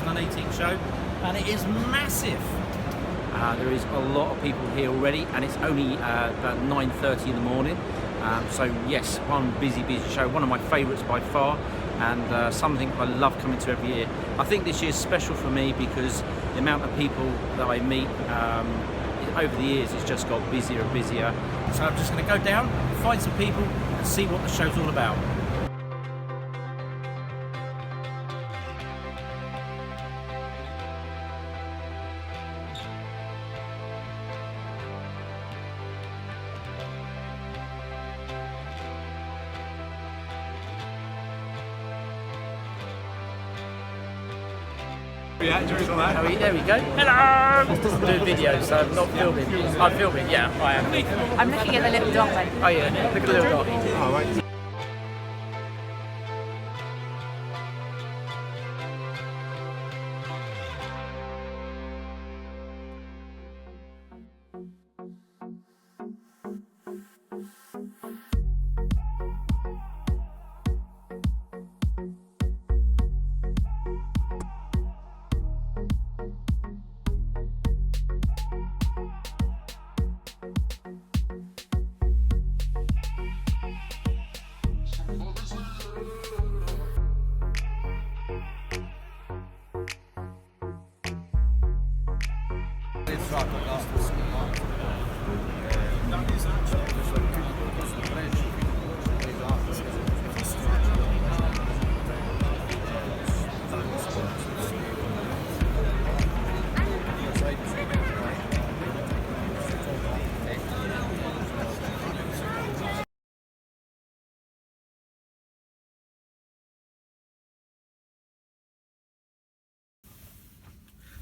2018 show, and it is massive. There is a lot of people here already, and it's only about 9:30 in the morning. So yes, one busy show, one of my favourites by far, and something I love coming to every year. I think this year's special for me because the amount of people that I meet over the years has just got busier and busier. So I'm just going to go down, find some people, and see what the show's all about. There we go. Hello! This doesn't do videos, so I'm not filming. I'm filming, yeah, I am. I'm looking at the little dog then. Oh yeah, look at the little dog. Oh, right.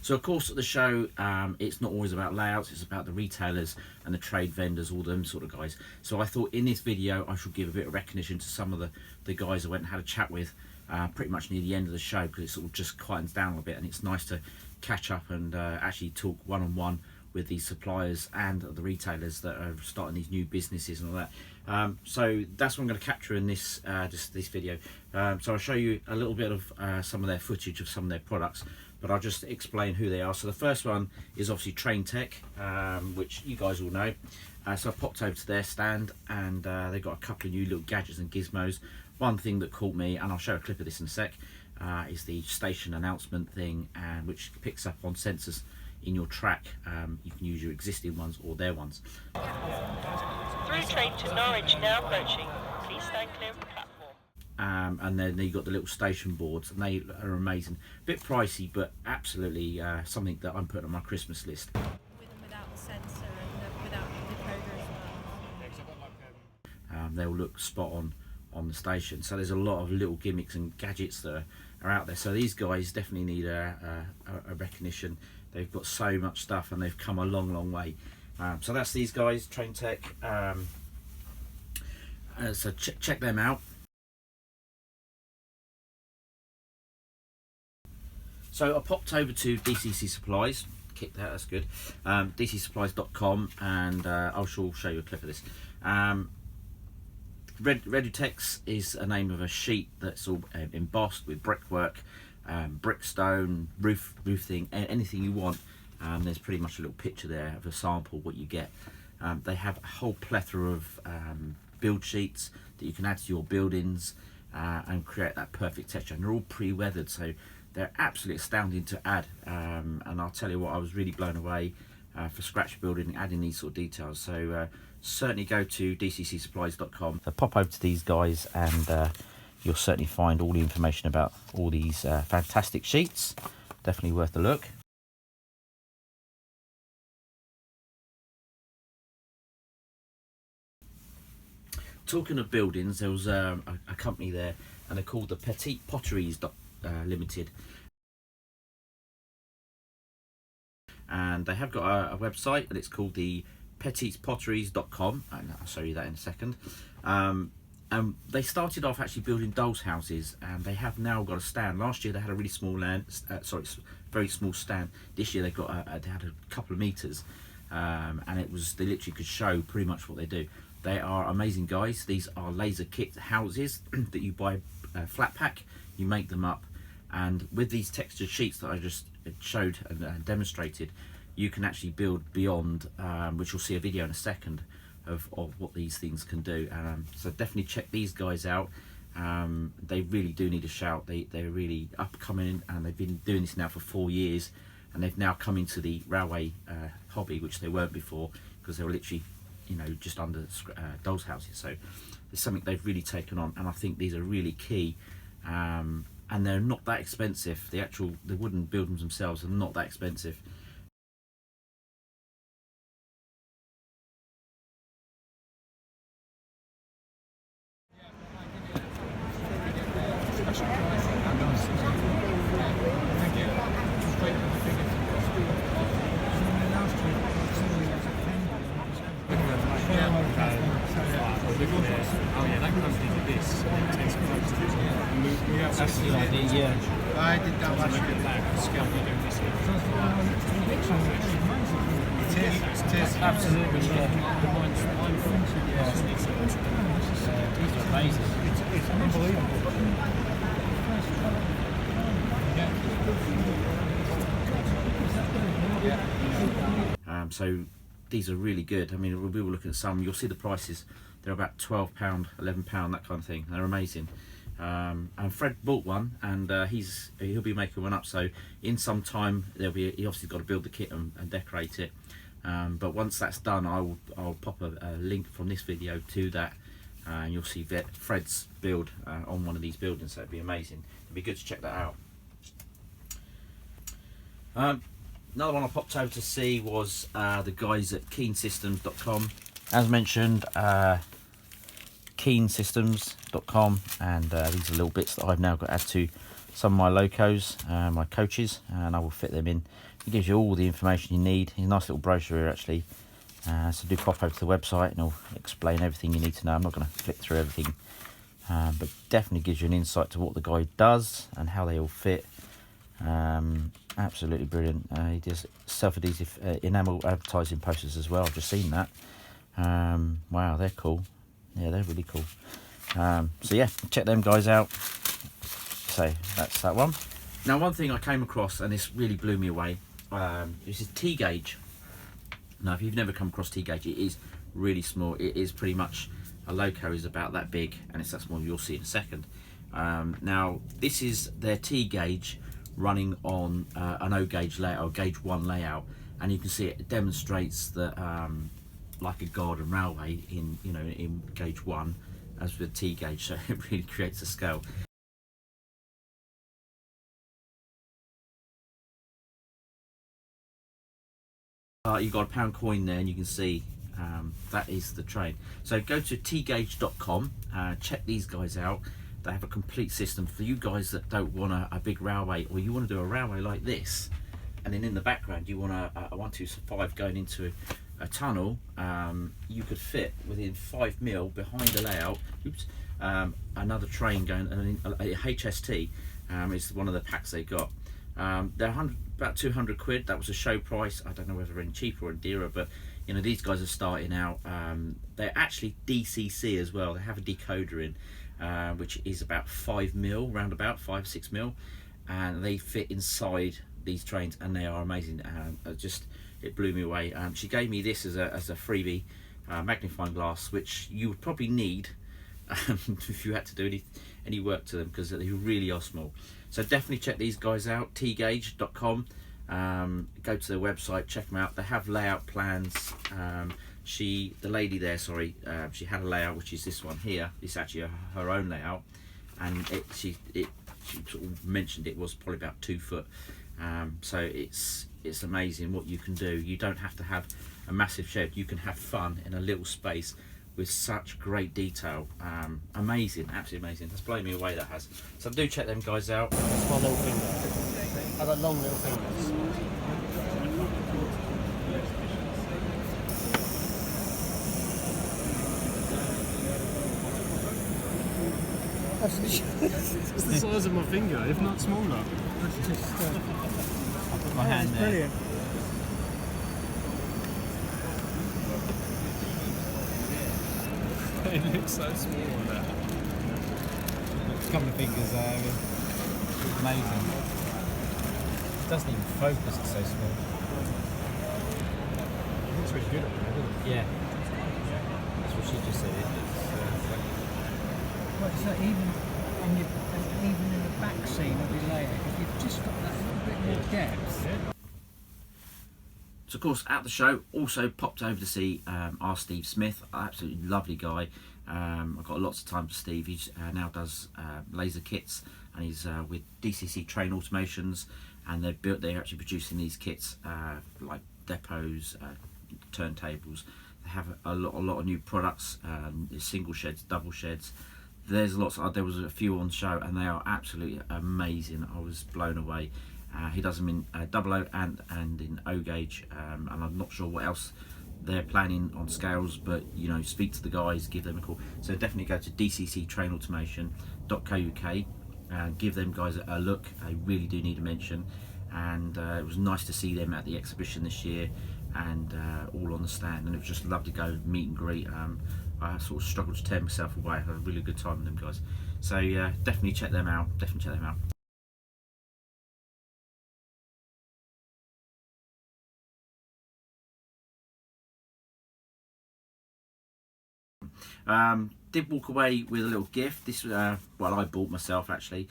So of course at the show, it's not always about layouts, it's about the retailers and the trade vendors, all them sort of guys. So I thought in this video I should give a bit of recognition to some of the guys I went and had a chat with pretty much near the end of the show, because it sort of just quietens down a bit and it's nice to catch up and actually talk one-on-one with these suppliers and the retailers that are starting these new businesses and all that. So that's what I'm going to capture in this this video. So I'll show you a little bit of some of their footage of some of their products, but I'll just explain who they are. So the first one is obviously cheekytek, which you guys all know. So I popped over to their stand, and they've got a couple of new little gadgets and gizmos. One thing that caught me, and I'll show a clip of this in a sec, is the station announcement thing, which picks up on sensors in your track. You can use your existing ones or their ones. Through train to Norwich now approaching. Please stand clear of the platform. And then you've got the little station boards, and they are amazing. A bit pricey, but absolutely something that I'm putting on my Christmas list. With and without the sensor and without the decoder as well. They'll look spot on the station. So there's a lot of little gimmicks and gadgets that are out there. So these guys definitely need a recognition. They've got so much stuff and they've come a long way. So that's these guys, cheekytek. So check them out. So I popped over to DCC Supplies, kick that, that's good, dcsupplies.com, and I'll show you a clip of this. Redutex is a name of a sheet that's all embossed with brickwork, brickstone, roof thing, anything you want. There's pretty much a little picture there of a sample what you get. They have a whole plethora of build sheets that you can add to your buildings and create that perfect texture, and they're all pre-weathered, so they're absolutely astounding to add. And I'll tell you what, I was really blown away for scratch building, adding these sort of details. So certainly go to dccsupplies.com. So pop over to these guys, and you'll certainly find all the information about all these fantastic sheets. Definitely worth a look. Talking of buildings, there was a company there, and they're called the Petite Potteries Limited, and they have got a website, and it's called the petitepotteries.com, and I'll show you that in a second. And they started off actually building dolls' houses, and they have now got a stand. Last year they had a really small very small stand. This year they had a couple of meters, and they literally could show pretty much what they do. They are amazing guys. These are laser kit houses that you buy flat pack, you make them up, And with these textured sheets that I just showed and demonstrated, you can actually build beyond, which you'll see a video in a second of what these things can do. So definitely check these guys out. They really do need a shout. They're really upcoming, and they've been doing this now for 4 years, and they've now come into the railway hobby, which they weren't before, because they were literally, you know, just under dolls' houses. So it's something they've really taken on, and I think these are really key. And they're not that expensive. The wooden buildings themselves are not that expensive. Oh yeah, that company did this. That's the idea, yeah. I did that last year. Scale you doing this year. It is. Absolutely, yeah. These are amazing. It's unbelievable. So these are really good. I mean, we were looking at some. You'll see the prices. They're about £12, £11, that kind of thing. They're amazing. And Fred bought one, and he'll be making one up. So in some time, he obviously got to build the kit and decorate it. But once that's done, I'll pop a link from this video to that, and you'll see Fred's build on one of these buildings. So it'd be amazing. It'd be good to check that out. Another one I popped over to see was the guys at keensystems.com. As mentioned, keensystems.com, and these are little bits that I've now got to add to some of my locos, my coaches, and I will fit them in. It gives you all the information you need. It's a nice little brochure here, actually. So do pop over to the website and it'll explain everything you need to know. I'm not going to flick through everything, but definitely gives you an insight to what the guy does and how they all fit. Absolutely brilliant. He does self-adhesive enamel advertising posters as well. I've just seen that. Wow, they're cool. Yeah, they're really cool. So yeah, check them guys out. So that's that one. Now, one thing I came across, and this really blew me away, this is T-gauge. Now, if you've never come across T-gauge, it is really small. It is pretty much, a loco is about that big, and it's that small. You'll see in a second. Now, this is their T-gauge running on an O gauge layout, or gauge 1 layout, and you can see it demonstrates that like a garden railway in gauge 1 as with T gauge, so it really creates a scale. You've got a pound coin there, and you can see that is the train. So go to tgauge.com, check these guys out. They have a complete system for you guys that don't want a big railway, or you want to do a railway like this, and then in the background you want a 125 going into a tunnel. You could fit within 5 mil behind the layout. Oops, another train going, a HST. Is one of the packs they got. They're about 200 quid. That was a show price. I don't know whether they're any cheaper or dearer, but you know, these guys are starting out. They're actually DCC as well. They have a decoder in, which is about 5 mil, round about 5-6 mil, and they fit inside these trains, and they are amazing. It blew me away. She gave me this as a freebie, magnifying glass, which you would probably need if you had to do any work to them, because they really are small. So definitely check these guys out, tgauge.com. Go to their website, check them out. They have layout plans. The lady there, she had a layout, which is this one here. It's actually her own layout, and she sort of mentioned it was probably about 2 foot. So it's amazing what you can do. You don't have to have a massive shed. You can have fun in a little space with such great detail. Amazing, absolutely amazing. That's blown me away, that has. So do check them guys out. That's my little finger. I've got long little fingers. It's the size of my finger, if not smaller. I'll put my hand there. Brilliant. It looks so small on that. A couple of fingers there. Amazing. It doesn't even focus, it's so small. It's really good at it, isn't it? Yeah. That's what she just said. Well, so even in the back scene of the layer, if you've just got that little bit more depth. So of course at the show also popped over to see our Steve Smith, absolutely lovely guy. I've got lots of time for Steve. He now does laser kits, and he's with DCC Train Automations, and they're actually producing these kits like depots, turntables. They have a lot of new products, single sheds, double sheds. There's lots. There was a few on show, and they are absolutely amazing. I was blown away. He does them in 00 and in O gauge, and I'm not sure what else they're planning on scales, but you know, speak to the guys, give them a call. So definitely go to dcctrainautomation.co.uk and give them guys a look. They really do need a mention, and it was nice to see them at the exhibition this year, and all on the stand, and it was just lovely to go meet and greet. I sort of struggled to tear myself away. I had a really good time with them guys, so yeah, definitely check them out. Did walk away with a little gift. This well, I bought myself actually.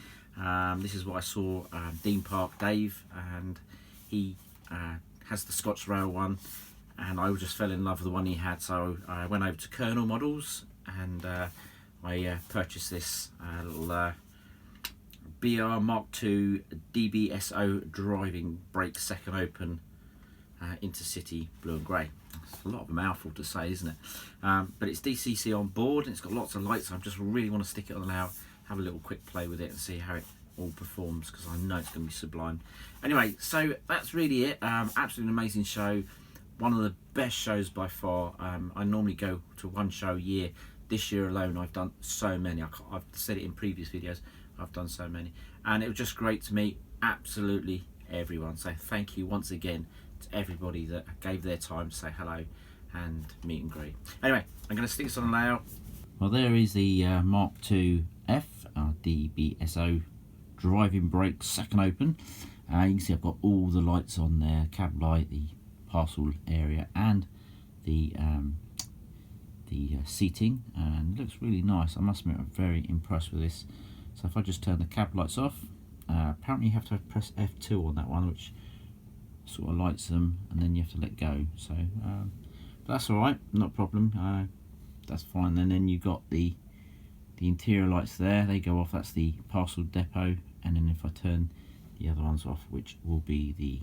This is what I saw Dean Park Dave, and he has the Scotch Rail one, and I just fell in love with the one he had, so I went over to Colonel Models, and I purchased this little BR Mark II DBSO driving brake second open intercity blue and grey. It's a lot of a mouthful to say, isn't it? But it's DCC on board, and it's got lots of lights. I just really want to stick it on out, have a little quick play with it, and see how it all performs, because I know it's going to be sublime. Anyway, so that's really it. Absolutely amazing show. One of the best shows by far. I normally go to one show a year. This year alone, I've done so many. I've said it in previous videos. I've done so many, and it was just great to meet absolutely everyone. So thank you once again to everybody that gave their time to say hello and meet and greet. Anyway, I'm going to stick this on the layout. Well, there is the Mark II F DBSO driving brake second open. You can see I've got all the lights on there, cab light, the parcel area, and the seating, and it looks really nice. I must admit, I'm very impressed with this. So if I just turn the cab lights off, apparently you have to press F2 on that one, which sort of lights them, and then you have to let go. So but that's all right, not a problem. That's fine. And then you've got the interior lights there, they go off. That's the parcel depot. And then if I turn the other ones off, which will be the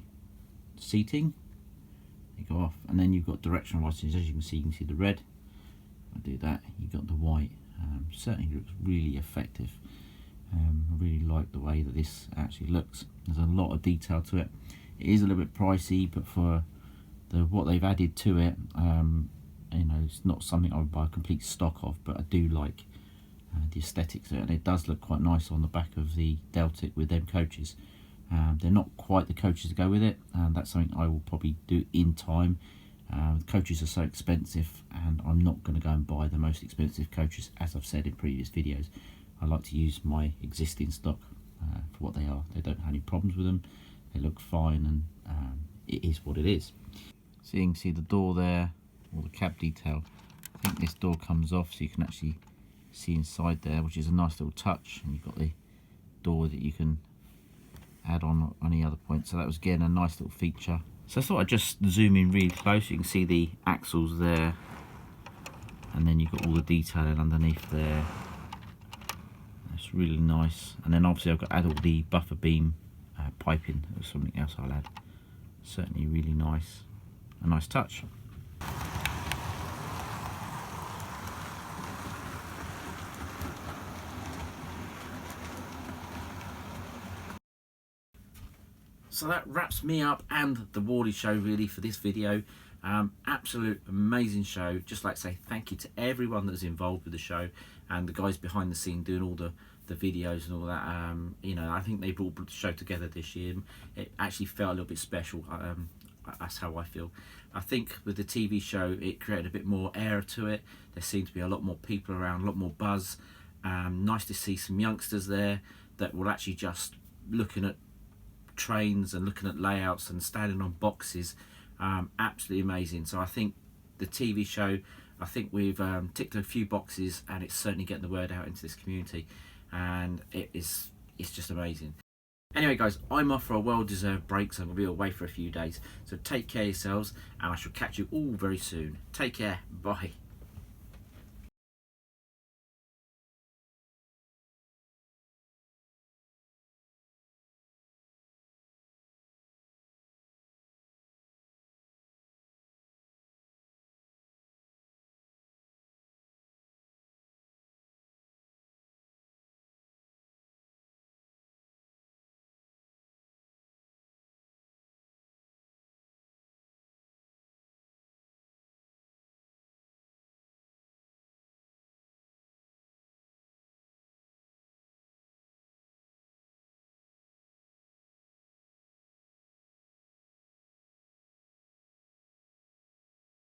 seating, they go off. And then you've got directional lights. As you can see the red. I do that, you've got the white. Certainly looks really effective. I really like the way that this actually looks. There's a lot of detail to it. It is a little bit pricey, but for what they've added to it, you know, it's not something I would buy a complete stock of, but I do like the aesthetics of it, and it does look quite nice on the back of the Deltic with them coaches. They're not quite the coaches to go with it, and that's something I will probably do in time. The coaches are so expensive, and I'm not going to go and buy the most expensive coaches. As I've said in previous videos, I like to use my existing stock for what they are. They don't have any problems with them. They look fine, and it is what it is. So you can see the door there, or the cab detail. I think this door comes off, so you can actually see inside there, which is a nice little touch. And you've got the door that you can add on any other point. So that was, again, a nice little feature. So I thought I'd just zoom in really close. You can see the axles there, and then you've got all the detailing underneath there. That's really nice. And then obviously I've got to add all the buffer beam piping. There's something else I'll add. Certainly really nice. A nice touch. So that wraps me up and the Warley show really for this video. Absolute amazing show. Just like to say thank you to everyone that was involved with the show, and the guys behind the scene doing all the videos and all that. You know, I think they brought the show together this year. It actually felt a little bit special. That's how I feel. I think with the TV show, it created a bit more air to it. There seemed to be a lot more people around, a lot more buzz. Nice to see some youngsters there that will actually just looking at trains and looking at layouts and standing on boxes. Absolutely amazing. So I think the TV show, I think we've ticked a few boxes, and it's certainly getting the word out into this community, and it's just amazing. Anyway guys, I'm off for a well-deserved break, so I'm going to be away for a few days. So take care of yourselves, and I shall catch you all very soon. Take care. Bye.